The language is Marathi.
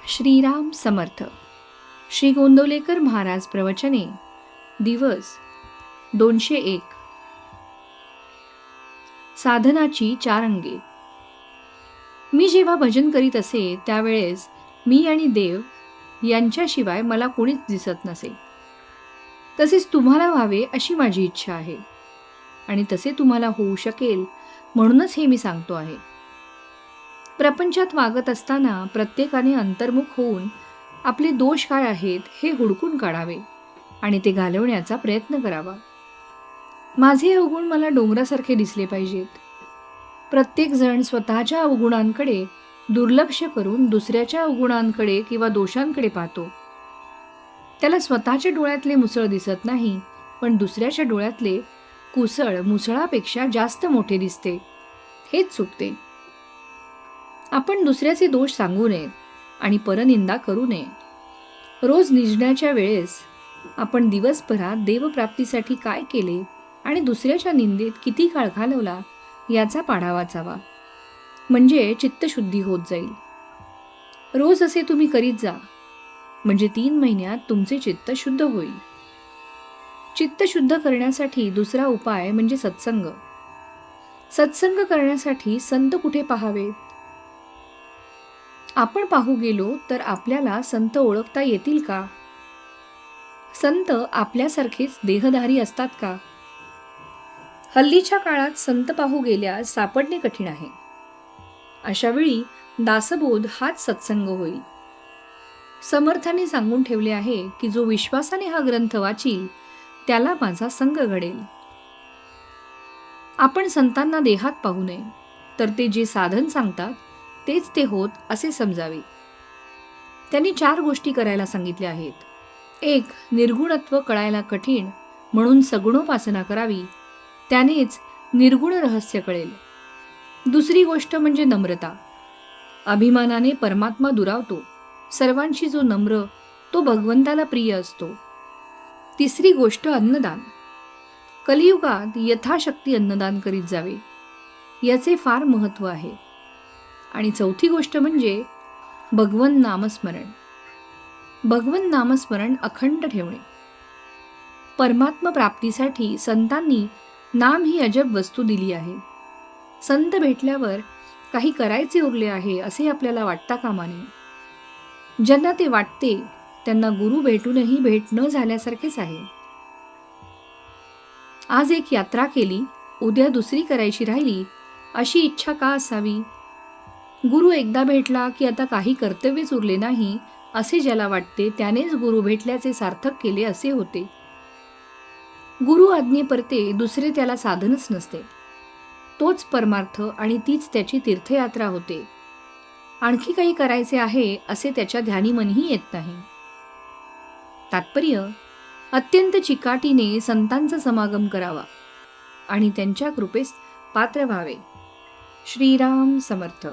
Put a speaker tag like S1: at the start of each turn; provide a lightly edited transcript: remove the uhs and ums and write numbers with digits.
S1: श्रीराम समर्थ. श्री गोंदवलेकर महाराज प्रवचने. दिवस 201. साधनाची 4 अंगे. मी जेव्हा भजन करीत असे त्यावेळेस मी आणि देव यांच्याशिवाय मला कोणीच दिसत नसे. तसेच तुम्हाला व्हावे अशी माझी इच्छा आहे आणि तसे तुम्हाला होऊ शकेल म्हणूनच हे मी सांगतो आहे. प्रपंचात वागत असताना प्रत्येकाने अंतर्मुख होऊन आपले दोष काय आहेत हे हुडकून काढावे आणि ते घालवण्याचा प्रयत्न करावा. माझे अवगुण मला डोंगरासारखे दिसले पाहिजेत. प्रत्येकजण स्वतःच्या अवगुणांकडे दुर्लक्ष करून दुसऱ्याच्या अवगुणांकडे किंवा दोषांकडे पाहतो. त्याला स्वतःच्या डोळ्यातले मुसळ दिसत नाही, पण दुसऱ्याच्या डोळ्यातले कुसळ मुसळापेक्षा जास्त मोठे दिसते. हेच चुकते. आपण दुसऱ्याचे दोष सांगू नये आणि परनिंदा करू नये. रोज निजण्याच्या वेळेस आपण दिवसभरात देवप्राप्तीसाठी काय केले आणि दुसऱ्याच्या निंदेत किती काळ घालवला याचा पाढा वाचावा, म्हणजे चित्तशुद्धी होत जाईल. रोज असे तुम्ही करीत जा, म्हणजे 3 महिन्यात तुमचे चित्त शुद्ध होईल. चित्त शुद्ध करण्यासाठी दुसरा उपाय म्हणजे सत्संग. सत्संग करण्यासाठी संत कुठे पाहावे? आपण पाहू गेलो तर आपल्याला संत ओळखता येतील का? संत आपल्यासारखेच देहधारी असतात का? हल्लीच्या काळात संत पाहू गेल्यास सापडणे कठीण आहे. अशावेळी दासबोध हाच सत्संग होईल. समर्थाने सांगून ठेवले आहे की जो विश्वासाने हा ग्रंथ वाचील त्याला माझा संग घडेल. आपण संतांना देहात पाहू नये, तर ते जे साधन सांगतात तेच ते होत असे समजावे. त्यांनी 4 गोष्टी करायला सांगितल्या आहेत. 1. निर्गुणत्व कळायला कठीण म्हणून सगुणोपासना करावी, त्यानेच निर्गुण रहस्य कळेल. दुसरी गोष्ट म्हणजे नम्रता. अभिमानाने परमात्मा दुरावतो. सर्वांशी जो नम्र तो भगवंताला प्रिय असतो. तिसरी गोष्ट अन्नदान. कलियुगात यथाशक्ती अन्नदान करीत जावे, याचे फार महत्त्व आहे. आणि चौथी गोष्ट म्हणजे भगवन नामस्मरण. भगवन नामस्मरण अखंड ठेवणे. परमात्मा प्राप्तीसाठी संतांनी नाम ही अजब वस्तू दिली आहे. संत भेटल्यावर काही करायचे उरले आहे असे आपल्याला वाटता कामा नये. ज्यांना ते वाटते त्यांना गुरु भेटूनही भेट न झाल्यासारखेच आहे. आज एक यात्रा केली, उद्या दुसरी करायची राहिली, अशी इच्छा का असावी? गुरु एकदा भेटला की आता काही कर्तव्यच उरले नाही असे ज्याला वाटते त्यानेच गुरु भेटल्याचे सार्थक केले असे होते. गुरु आज्ञेपरते दुसरे त्याला साधनच नसते. तोच परमार्थ आणि तीच त्याची तीर्थयात्रा होते. आणखी काही करायचे आहे असे त्याच्या ध्यानीमनही येत नाही. तात्पर्य, अत्यंत चिकाटीने संतांचा समागम करावा आणि त्यांच्या कृपेस पात्र व्हावे. श्रीराम समर्थ.